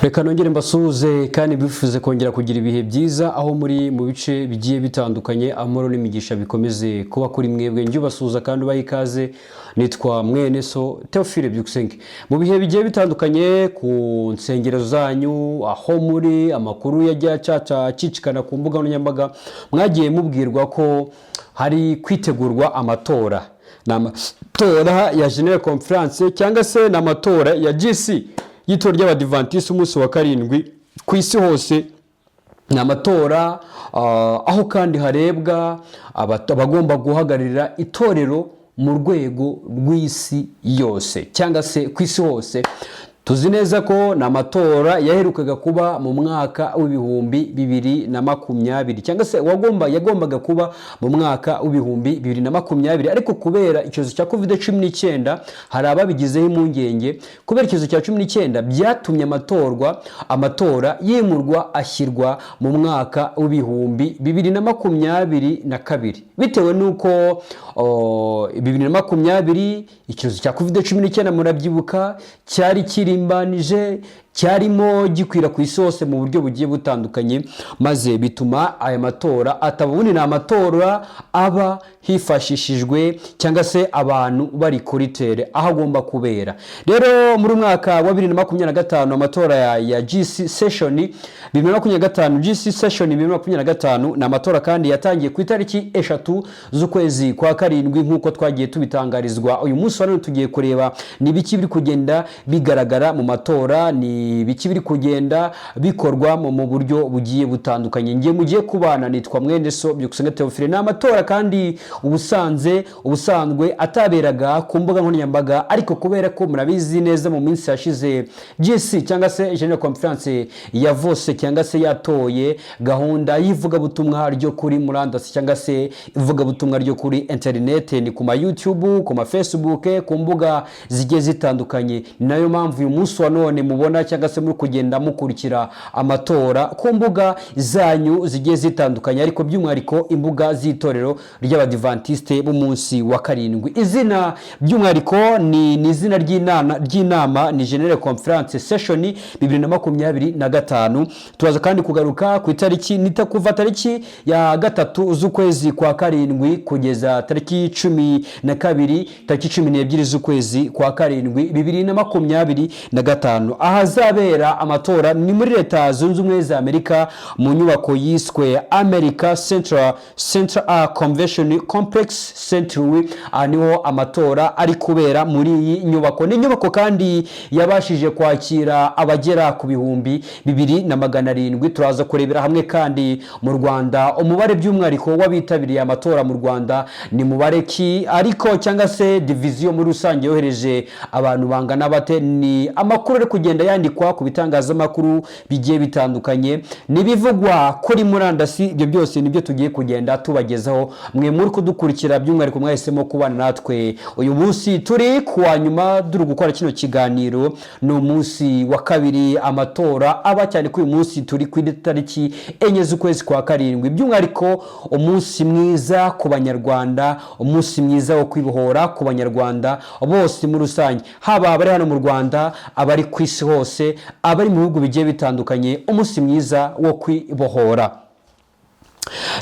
Reka nongere mbasuhuze kandi bifuze kongera kugira ibihe byiza aho muri mu bice bigiye bitandukanye, amahoro n'imigisha bikomeze kuba kuri mwebwe. Njye ubasuhuza kandi ubaha ikaze, nitwa mwene so Theophile Byukusenge. Mu bihe bigiye bitandukanye ku nsengero zanyu, aho muri amakuru yajya acicikana ku mbuga nkoranyambaga, mwagiye mubwirwa ko hari kwitegurwa amatora. N'amatora ya General Conference cyangwa se n'amatora ya GC y'itora ry'Abadiventiste umunsi wa karindwi ku isi hose. Ni amatora aho kandi harebwa abagomba guhagararira itorero mu rwego rw'isi yose cyangwa se ku isi hose. Tuzi neza ko n'amatora yaherukaga kuba mu mwaka w'ibihumbi 2020 cyangwa se yagombaga kuba mu mwaka w'ibihumbi 2020, ariko kubera icyorezo cya COVID-19 hari ababigizeho impungenge. Kubera icyorezo cya 19 byatumye amatora yimurwa ashyirwa mu mwaka w'ibihumbi 2022, bitewe nuko 2020 icyorezo cya COVID-19 murabyibuka cyari kirimbanije, cyarimo gikwira ku isi hose mu buryo bugiye butandukanye, maze bituma aya matora atabundi na amatora aba hifashishijwe cyangwa se abantu bari kuri tere aho agomba kubera. Rero muri mwaka wa 2025 amatora ya GC session 2025 GC session 2025 na amatora kandi yatangiye ku itariki 3 z'ukwezi kwa karindwi nk'uko twagiye tubitangarizwa. Uyu munsi wa none tugiye kureba ni biki biri kugenda bigaragara mu matora, ni biki biri kugenda bikorwa mu buryo bugiye butandukanye. Ngiye mugiye kubana, nitwa mwene so Byukusenge Theophile. Na amatora kandi ubusanzwe ataberaga ku mbuga nkoranyambaga, ariko kubera ko murabizi neza mu minsi yashize GC cyangwa se General Conference yavose cyangwa se yatoye gahunda y'ivugabutumwa ryo kuri murandasi cyangwa se ivugabutumwa ryo kuri internet, ni ku ma YouTube, ku ma Facebook, ku mbuga zigiye zitandukanye. Nayo mpamvu uyu munsi wa none mubona cyangwa se muri kugenda mukurikira amatora ku mbuga zanyu zigiye zitandukanye, ariko by'umwihariko imbuga z'itorero ry'Abadiventiste b'umunsi wa karindwi. Izina by'umwihariko ni izina ry'inama ni General Conference Session 2025. Turaza kandi kugaruka ku itariki kuva tariki ya 3 z'ukwezi kwa karindwi kugeza tariki 12 tariki 12 z'ukwezi kwa karindwi 2025. Ahazabera amatora ni muri Leta Zunze Ubumwe za Amerika mu nyubako yiswe America Central Convention Complex St. Louis. Niho amatora ari kubera muri iyi nyubako. Ni nyubako kandi yabashije kwakira abagera ku bihumbi 2,700. Turaza kurebera hamwe kandi mu Rwanda umubare by'umwihariko w'abitabiriye amatora mu Rwanda ni mubare ki, ariko cyangwa se division muri rusange yohereje abantu bangana bate. Ni amakuru ari kugenda yandikwa ku bitangazamakuru bigiye bitandukanye, nibivugwa kuri murandasi. Ibyo byose nibyo tugiye kugenda tubagezaho. Mwe muri kudukurikira by'umwihariko mwahisemo kubana natwe uyu munsi turi kuwa nyuma duri gukora kino kiganiro. Ni umunsi wa kabiri amatora aba, cyane ko uyu munsi turi ku itariki 4 z'ukwezi kwa karindwi. By'umwihariko umunsi mwiza ku Banyarwanda, umunsi mwiza wo kwibohora ku Banyarwanda bose muri rusange, haba abari hano mu Rwanda, abari ku isi hose, abari mu bihugu bigiye bitandukanye. Umunsi mwiza wo kwibohora.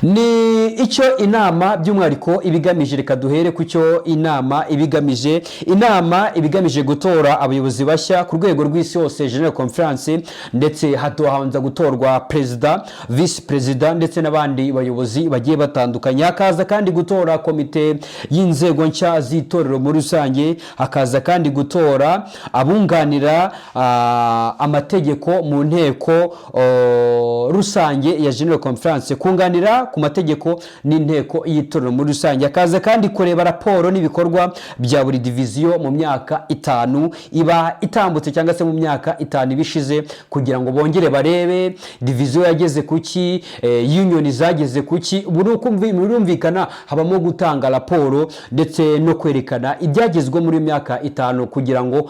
Ni icyo inama by'umwihariko ibigamije. Reka duhere ku cyo inama ibigamije. Inama ibigamije gutora abayobozi bashya ku rwego rw'isi hose, General Conference, ndetse hatohanza gutorwa Perezida, Vice Perezida ndetse n'abandi bayobozi bagiye batandukanye. Hakaza kandi gutora komite y'inzego nshya z'itorero muri rusange. Hakaza kandi gutora abunganira amategeko mu nteko rusange ya General Conference, kunganira ku mategeko n'inteko y'itorero muri rusange. Akaza kandi kureba raporo n'ibikorwa bya buri diviziyo mu myaka 5 iba itambutse cyangwa se mu myaka 5 ibishize, kugira ngo bongere barebe diviziyo yageze kuki, union zageze kuki. Birumvikana habamo gutanga raporo ndetse no kwerekana ibyagezwe muri myaka 5 kugira ngo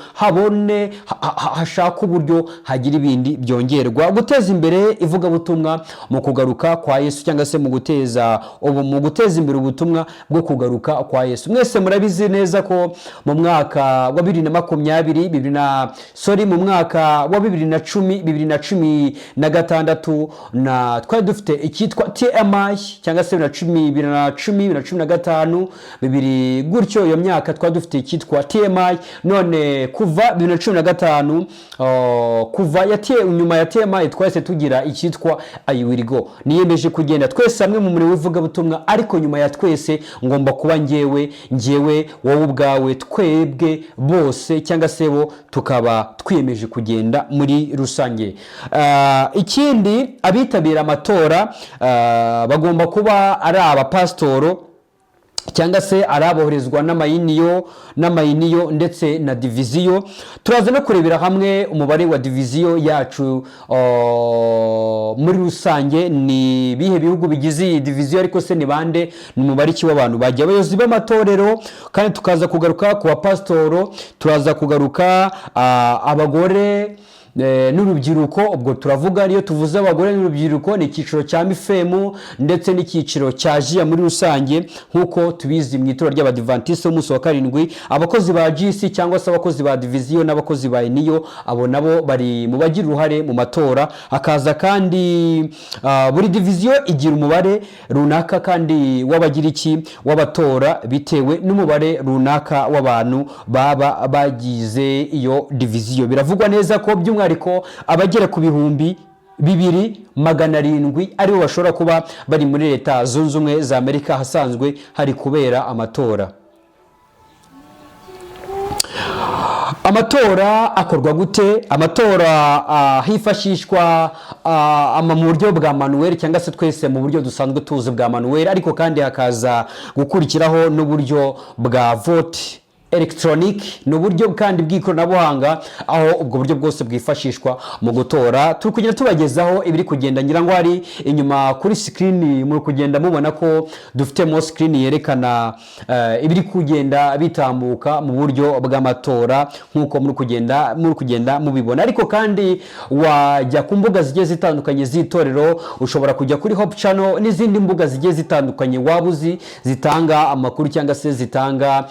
hashaka uburyo hagira ibindi byongerwa. Guteza imbere ivugabutumwa mu kugaruka kwa Yesu cyangwa se mu guteza imbere ubutumwa bwo kugaruka kwa Yesu. Mwese murabizi neza ko mu mwaka wa 2020 mu mwaka wa 2016 na twari dufite icyitwa TMI cyangwa se 2015 bibiri gutyo, iyo myaka twari dufite icyitwa TMI. None kuva 2015 kuva nyuma ya TMI twese tugira icyitwa I will go. Niyemeje kugenda twese hamwe mu murimo w'ivuga butumwa, ariko nyuma ya twese ngomba kuba njyewe wowe ubwawe, twebwe bose cyangwa se bo tukaba twiyemeje kugenda muri rusange. Ikindi, abitabira amatora bagomba kuba ari abapasitoro cyangwa se araboherezwa n'amayiniyo ndetse na diviziyo. Turaza no kurebera hamwe umubare wa diviziyo yacu muri rusange, ni bihe bihugu bigize iyi diviziyo, ariko se ni bande, ni umubare ki w'abantu bagiye, abayobozi b'amatorero, kandi tukaza kugaruka ku bapasitoro, turaza kugaruka abagore n'urubyiruko. Ubwo turavuga, iyo tuvuze abagore n'urubyiruko, ni icyiciro cya mifemu ndetse n'icyiciro cya jiya muri rusange, nk'uko tubizi mu itorero ry'abadivantiste b'umunsi wa karindwi. Abakozi ba GC cyangwa se abakozi ba diviziyo n'abakozi ba eniyo, abo nabo bari mu bagira uruhare mu matora. Hakaza kandi buri diviziyo igira umubare runaka kandi w'abatora bitewe n'umubare runaka w'abantu baba bagize iyo diviziyo. Biravugwa neza ko ariko abagera ku 2,200 aribo bashobora kuba bari muri Leta Zunze Ubumwe za Amerika, hasanzwe hari kubera amatora. Amatora akorwa gute? Amatora hifashishwa mu buryo bwa manuel, cyangwa se twese mu buryo dusanzwe tuzi bwa manuel, ariko kandi hakaza gukurikiraho n'uburyo bwa vote electronic, n'uburyo kandi bw'ikoranabuhanga, aho ubwo buryo bwose bwifashishwa mu gutora. Turi kugenda tubagezaho ibiri kugenda, ngira ngo hari inyuma kuri screen muri kugenda mubona ko dufitemo screen yerekana ibiri kugenda bitambuka mu buryo bw'amatora, nk'uko muri kugenda mubibona. Ariko kandi wajya ku mbuga zigiye zitandukanye z'itorero, ushobora kujya kuri Hope Channel n'izindi mbuga zigiye zitandukanye wabuzi zitanga amakuru cyangwa se zitanga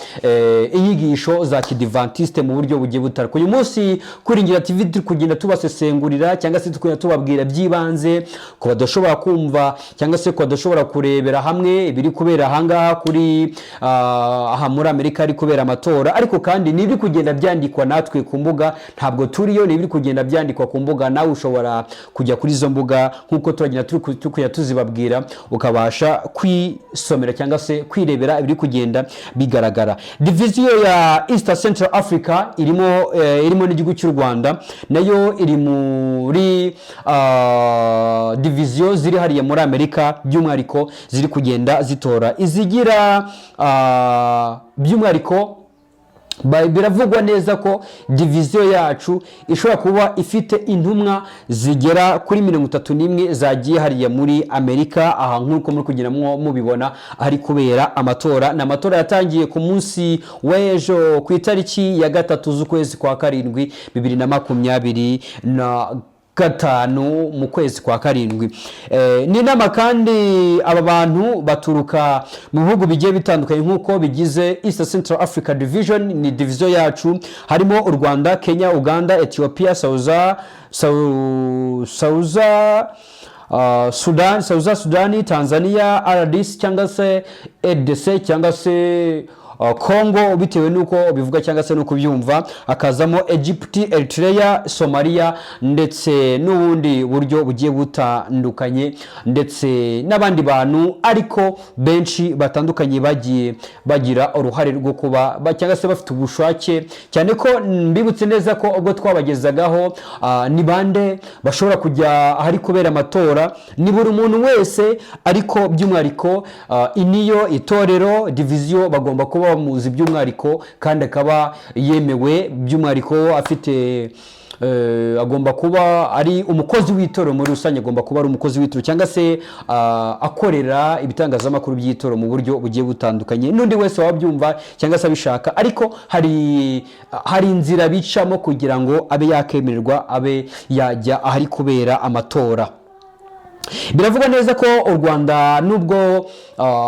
inyigisho za kidivantiste mu buryo bugiye butandukanye. Uyu munsi kuri Ngira TV turi kugenda tubasesengurira cyangwa se tukugenda tubabwira byibanze ko badashobora kumva cyangwa se ko badashobora kurebera hamwe ibiri kubera ahangaha kuri aha muri Amerika ari kubera amatora. Ariko kandi nibiri kugenda byandikwa natwe ku mbuga, ntabwo turiyo, nibiri kugenda byandikwa ku mbuga. Nawe ushobora kujya kuri izo mbuga nk'uko turagenda tukujya tuzibabwira, ukabasha kwisomera cyangwa se kwirebera ibiri kugenda bigaragara. Diviziyo ya East Central Africa irimo n'igihugu cy'u Rwanda, nayo iri muri diviziyo ziri hariya muri Amerika, by'umwihariko ziri kugenda zitora. Izigira by'umwihariko biravugwa neza ko diviziyo yacu ishobora kuba ifite intumwa zigera kuri 31 zagiye hariya muri Amerika, aha nk'uko muri kugira mubibona ari kubera amatora. N'amatora yatangiye ku munsi w'ejo ku itariki ya 3 z'ukwezi kwa karindwi 2025 mu kwezi kwa karindwi. Ni nama kandi aba bantu baturuka mu bihugu bigiye bitandukanye nk'uko bigize East Central Africa Division. Ni diviziyo yacu harimo u Rwanda, Kenya, Uganda, Ethiopia, Sudani, Tanzania, RDC cyangwa se EDC cyangwa se Congo, bitewe nuko bivuga cyangwa se nuko byumva. Akazamo Egypt, Eritrea, Somalia ndetse n'ubundi buryo bugiye butandukanye, ndetse n'abandi bantu ariko benshi batandukanye bagiye bagira uruhare rwo kuba cyangwa se bafite ubushake, cyane ko mbibutse neza ko ubwo twabagezagaho ni bande bashobora kujya ahari kubera amatora. Ni buri muntu wese, ariko by'umwihariko iniyo itorero diviziyo bagomba kuba bamuzi by'umwihariko, kandi akaba yemewe by'umwihariko, afite agomba kuba ari umukozi w'itorero muri rusange, agomba kuba ari umukozi w'itorero cyangwa se akorera ibitangazamakuru by'itorero mu buryo bugiye butandukanye. N'undi wese wabyumva cyangwa se abishaka, ariko hari inzira bicamo kugira ngo abe yakemererwa, abe yajya ahari kubera amatora. Biravugwa neza ko u Rwanda nubwo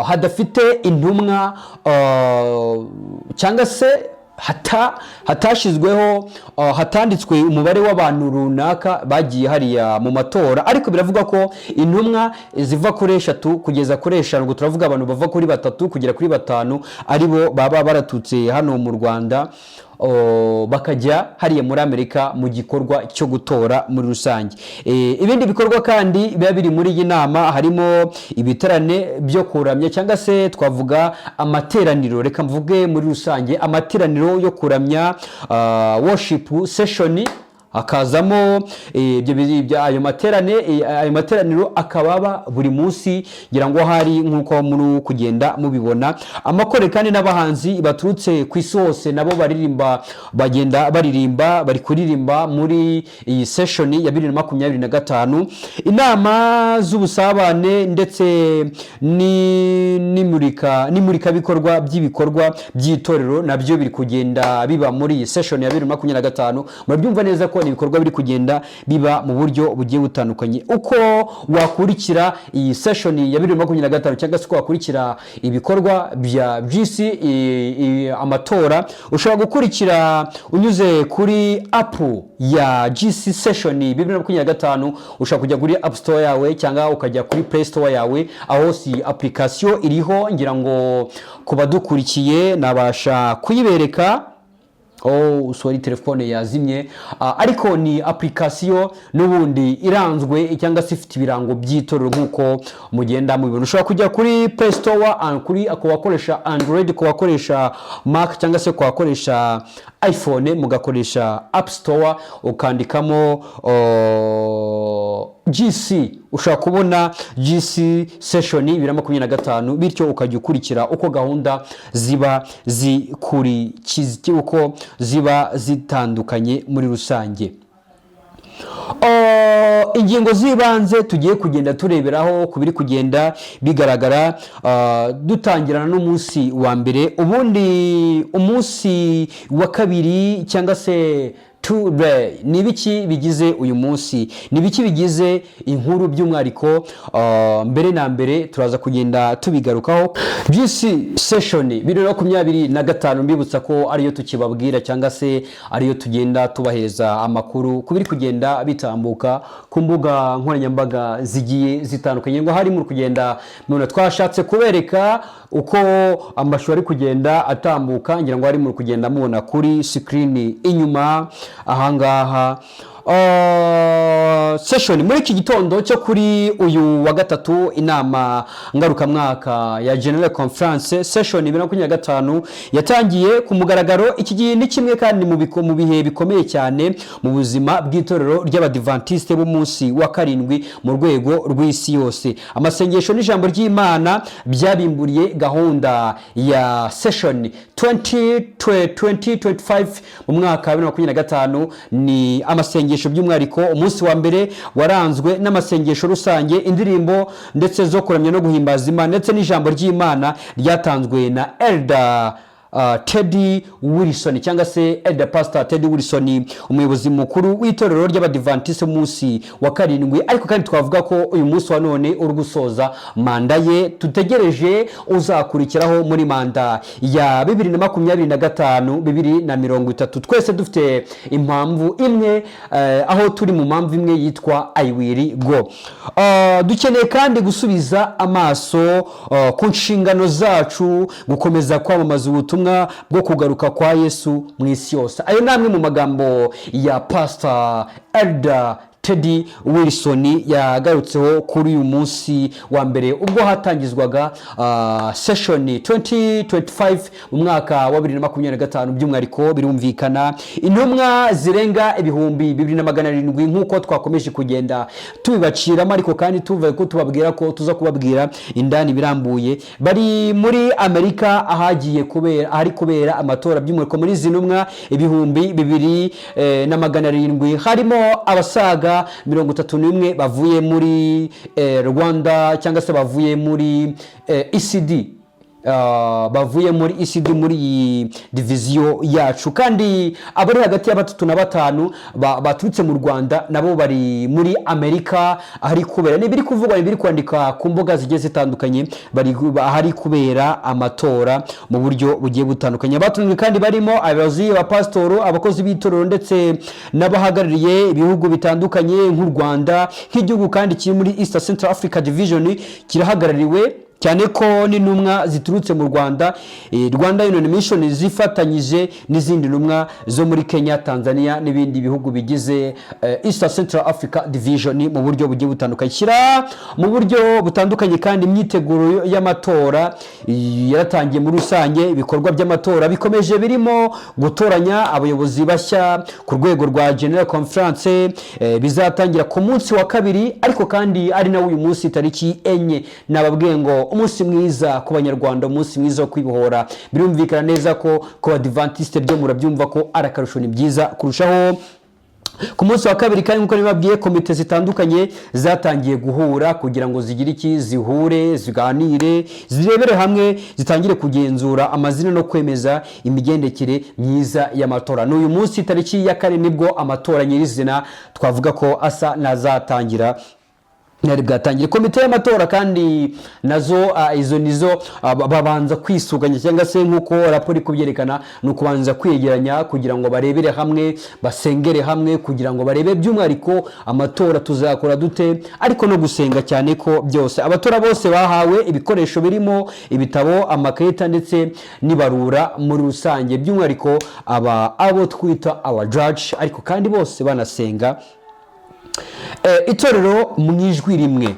hadafite intumwa cyangwa se hatashizweho hatanditswe umubare w'abantu runaka bagiye hariya mu matora, ariko biravuga ko intumwa ziva kuri 3 kugeza kuri 5, ngo turavuga abantu bava kuri 3 kugera kuri 5 aribo baba baratutse hano mu Rwanda bakajya hariya muri Amerika mu gikorwa cyo gutora muri rusange. Ibindi bikorwa kandi biba biri muri iyi nama harimo ibiterane byo kuramya cyangwa se twavuga amateraniro, reka mvuge muri rusange amateraniro yo kuramya, worship session, akazamo ayo materaniro akababa buri munsi, ngira ngo hari nkuko muri kugenda mubibona. Amakore kandi n'abahanzi baturutse ku isi hose nabo bagenda baririmba, bari kuririmba muri iyi session ya 2025. Inama z'ubusabane ndetse n'imurika bikorwa by'ibikorwa by'itorero nabyo biri kugenda biba muri iyi session ya 2025. Murabyumva neza ko ibikorwa biri kugenda biba mu buryo bugiye butandukanye. Uko wakurikira iyi session ya 2025 cyangwa se ko wakurikira ibikorwa bya GC amatora, ushobora gukurikira unyuze kuri app ya GC session 2025. ushobora kujya kuri App Store yawe cyangwa ukajya kuri Play Store yawe, aho si application iriho, ngira ngo kubadukurikiye nabasha kuyibereka. Sorry, telefone yazimye, ariko ni application n'ubundi iranzwe cyangwa se ifite ibirango by'itorero nkuko mugenda mubibona. Ushobora kujya kuri Play Store kuri akoresha Android, ko wakoresha Mac cyangwa se ko wakoresha iPhone mugakoresha App Store ukandikamo GC, ushaka kubona GC session 2025, bityo ukajya ukurikira uko gahunda ziba uko ziba zitandukanye muri rusange. Ingingo z'ibanze tugiye kugenda tureberaho kubiri kugenda bigaragara, dutangirana n'umunsi wa mbere, ubundi umunsi wa kabiri cyangwa se today. Ni biki bigize uyu munsi, ni biki bigize inkuru by'umwariko? Mbere na mbere turaza kugenda tubigarukaho. GC session 2025 mbibutsa ko ariyo tukibabwira cyangwa se ariyo tugenda tubahereza amakuru kubiri kugenda bitambuka ku mbuga nkoranyambaga zigiye zitandukanye. Ngo hari mu kugenda none twashatse kubereka uko amashusho ari kugenda atambuka, ngira ngo hari mu kugenda mubona kuri screen inyuma ahangaha. Session muri iki gitondo cyo kuri uyu wa gatatu, inama ngarukamwaka ya General Conference session 2025 yatangiye ku mugaragaro. Iki gihe ni kimwe kandi mu bihe bikomeye cyane mu buzima bw'itorero ry'Abadventiste b'umunsi wa karindwi mu rwego rw'isi yose. Amasengesho n'ijambo ry'Imana byabimburiye gahunda ya session 2025 mu mwaka wa 2025. Ni amasengesho by'umwariko. Umunsi wa mbere waranzwe n'amasengesho rusange, indirimbo ndetse zo kuramya no guhimbaza Imana, ndetse n'ijambo ry'Imana ryatanzwe na Elder Teddy Wilson cyangwa se Elder Pastor Teddy Wilson, umuyobozi mukuru w'itorero ry'Abadventiste umunsi wa karindwi. Ariko kandi twavuga ko uyu munsi wa none uri gusoza manda ye, tutegereje uzakurikiraho muri manda ya 2025 2030. Twese dufite impamvu imwe, aho turi mu mpamvu imwe yitwa I will go. Dukeneye kandi gusubiza amaso ku nshingano zacu, gukomeza kwamamaza ubutumwa bwo kugaruka kwa Yesu mu isi yose. Ayo namwe mu magambo ya Pastor Elder Teddy Wilson yagarutseho kuri uyu munsi wa mbere ubwo hatangizwaga session 2025 mu mwaka wa 2025. By'umwariko birumvikana intumwa zirenga ibihumbi 2700 nkuko twakomeje kugenda tubibaciramo, ariko kandi tuvuye ko tubabwira ko tuza kubabwira indani birambuye. Bari muri Amerika ahari kubera amatora by'umwariko. Muri zinumwa ibihumbi 2700 harimo abasaga 31 bavuye muri Rwanda cyangwa se bavuye muri ECD bavuye muri ECD muri iyi diviziyo yacu, kandi abari hagati ya 3 na 5 baturutse mu Rwanda nabo bari muri Amerika ahari kubera n'ibiri kuvugwa n'ibiri kwandika ku mbuga zigiye zitandukanye, bari ahari kubera amatora mu buryo bugiye butandukanye. Abatumwe kandi barimo abayobozi, abapasitoro, abakozi b'itorero ndetse n'abahagarariye ibihugu bitandukanye nk'u Rwanda, nk'igihugu kandi kiri muri East Central Africa Division kirahagarariwe cyane ko n'intumwa ziturutse mu Rwanda, Rwanda Union Mission zifatanyije n'izindi ntumwa zo muri Kenya, Tanzania n'ibindi bihugu bigize East Central Africa Division mu buryo bugiye butandukanye. Shyira mu buryo butandukanye kandi imyiteguro y'amatora yaratangiye muri rusange. Ibikorwa by'amatora bikomeje birimo gutoranya abayobozi bashya ku rwego rwa General Conference, bizatangira ku munsi wa 2, ariko kandi ari na uyu munsi tariki 4. Nababwiye ngo umunsi mwiza ku Banyarwanda, umunsi mwiza wo kwibohora. Birumvikana neza ko ku Adventiste byo murabyumva ko arakarusho ni byiza kurushaho. Ku munsi wa 2 kandi nkuko nibabwiye, komite zitandukanye zatangiye guhura kugira ngo zigire iki, zihure, ziganire, zirebere hamwe, zitangire kugenzura amazina no kwemeza imigendekere myiza y'amatora. N'uyu munsi tariki ya 4 nibwo amatora nyirizina twavuga ko asa nazatangira. Nari bwatangiye komite y'amatora kandi nazo izo nizo babanza kwisuganya cyangwa se nkuko raporo ikubyerekana, nuko banza kwegeranya kugira ngo barebere hamwe, basengere hamwe kugira ngo barebe by'umwariko amatora tuzakora dute, ariko no gusenga cyane ko byose. Abatora bose bahawe ibikoresho birimo ibitabo, amaketa ndetse nibarura muri rusange, by'umwariko abo twita judge, ariko kandi bose banasenga. Itorero mu ijwi rimwe,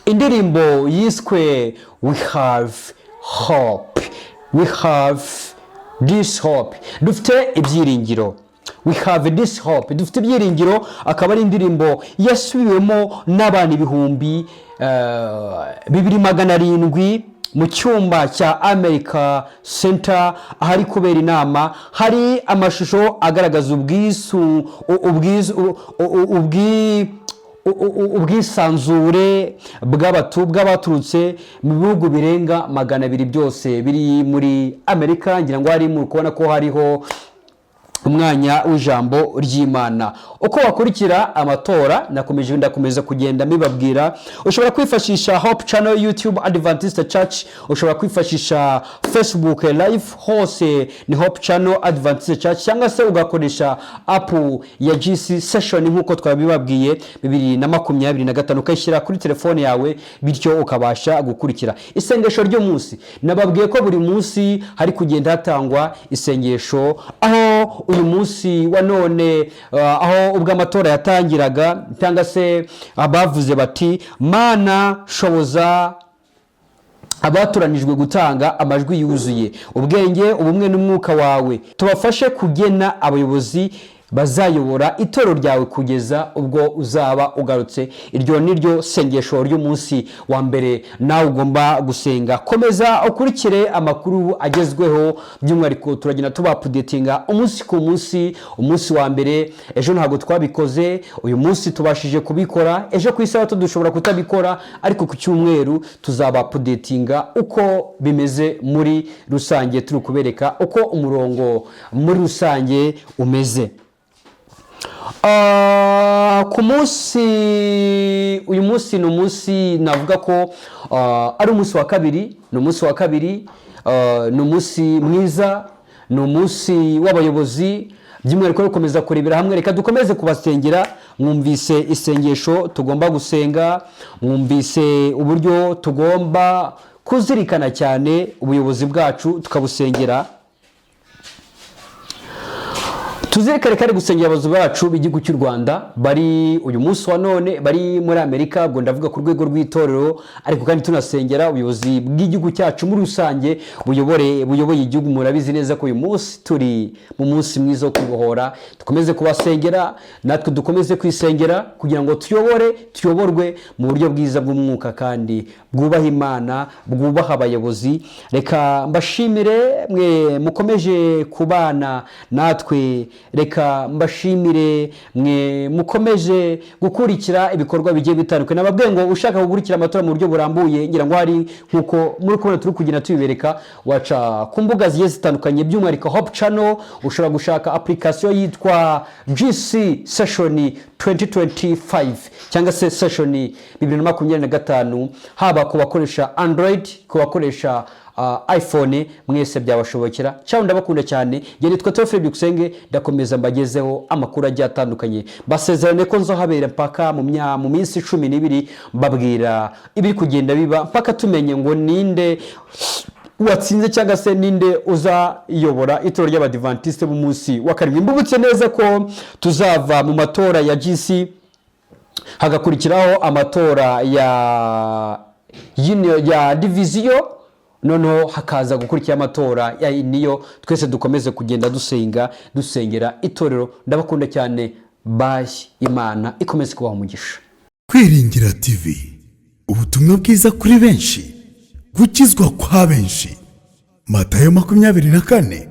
indirimbo yiswe We Have Hope, We Have This Hope, dufite ibyiringiro. We have this hope, dufite ibyiringiro. Akaba ari indirimbo yasubiwemo n'abantu ibihumbi 2700 mu cyumba cya America Center ahari kubera inama. Hari amashusho agaragaza ubwisanzure bw'abaturutse mu bihugu birenga 200 byose biri muri Amerika. Ngira ngo hari mu kubona ko hariho umwanya w'ijambo ry'Imana. Uko wakurikira amatora ndakomeza kugenda mibabwira. Ushobora kwifashisha Hope Channel, YouTube Adventist Church, ushobora kwifashisha Facebook Live, hose ni Hope Channel Adventist Church, cyangwa se ugakoresha app ya GC Session nkuko twabibabwiye 2025 ukayishyira kuri telefone yawe, bityo ukabasha gukurikira isengesho ryo munsi. Nababwiye ko buri munsi hari kugenda hatangwa isengesho, aho uyu munsi wa none aho ubwo amatora yatangiraga cyangwa se abavuze bati Mana shoboza abaturanijwe gutanga amajwi yuzuye ubwenge, ubumwe n'umwuka wawe, tubafashe kugena abayobozi bazayobora itorero ryawe kugeza ubwo uzaba ugarutse. Iryo niryo sengesho ry'umunsi wa mbere nawe ugomba gusenga. Komeza ukurikire amakuru agezweho, by'umwariko turagenda tubapudetinga umunsi ku munsi. Umunsi wa mbere ejo ntago twabikoze, uyu munsi tubashije kubikora, ejo ku isabato dushobora kutabikora, ariko ku cyumweru tuzabapudetinga uko bimeze muri rusange, turi kubereka uko umurongo muri rusange umeze. Ku munsi uyu munsi ni umunsi navuga ko ari umunsi wa 2, ni umunsi wa 2, ni umunsi mwiza, ni umunsi w'abayobozi. By'umwihariko gukomeza kurebera hamwe, reka dukomeze kubasengera. Mwumvise isengesho tugomba gusenga, mwumvise uburyo tugomba kuzirikana cyane ubuyobozi bwacu tukabusengera. Tuzirikane kandi gusengera abayobozi bacu b'igihugu cy'u Rwanda bari uyu munsi wa none bari muri Amerika, ubwo ndavuga ku rwego rw'itorero, ariko kandi tunasengera ubuyobozi bw'igihugu cyacu muri rusange buyoboye igihugu. Murabizi neza ko uyu munsi turi mu munsi mwiza wo kubohora. Dukomeze kubasengera, natwe dukomeze kwisengera kugira ngo tuyoborwe mu buryo bwiza bw'umwuka kandi bwubaha Imana, bwubaha abayobozi. Reka mbashimire mwe mukomeje kubana natwe reka mbashimire mwe mukomeje gukurikira ibikorwa bigiye bitandukanye. Nababwiye ngo ushaka gukurikira amatora mu buryo burambuye ngira ngo hari nkuko muri kubona turi kugenda tubibereka, waca ku mbuga zigiye zitandukanye by'umwihariko Hope Channel. Ushobora gushaka application yitwa GC Session 2025 cyangwa se Session 2025, haba ku bakoresha Android, ku bakoresha iPhone, mwese byabashobokera. Cyangwa ndabakunda cyane, yene twa Tofre Byukusenge, ndakomeza mbagezeho amakuru agiye atandukanye. Basezerane ko nzohabera mpaka mu minsi 12 mbabwira ibiri kugenda biba mpaka tumenye ngo ninde watsinze cyangwa se ninde uzayobora itorero ry'Abadiventiste b'umunsi wa karindwi. Mbubutse neza ko tuzava mu matora ya GC, hagakurikiraho amatora ya division, noneho hakaza gukurikira amatora ya niyo. Twese dukomeze kugenda dusengera itorero. Ndabakunda cyane. Bye, Imana ikomeze kubaha umugisha. Kwiringira TV, ubutumwa bwiza kuri benshi, gukizwa kwa benshi. Matayo 24:14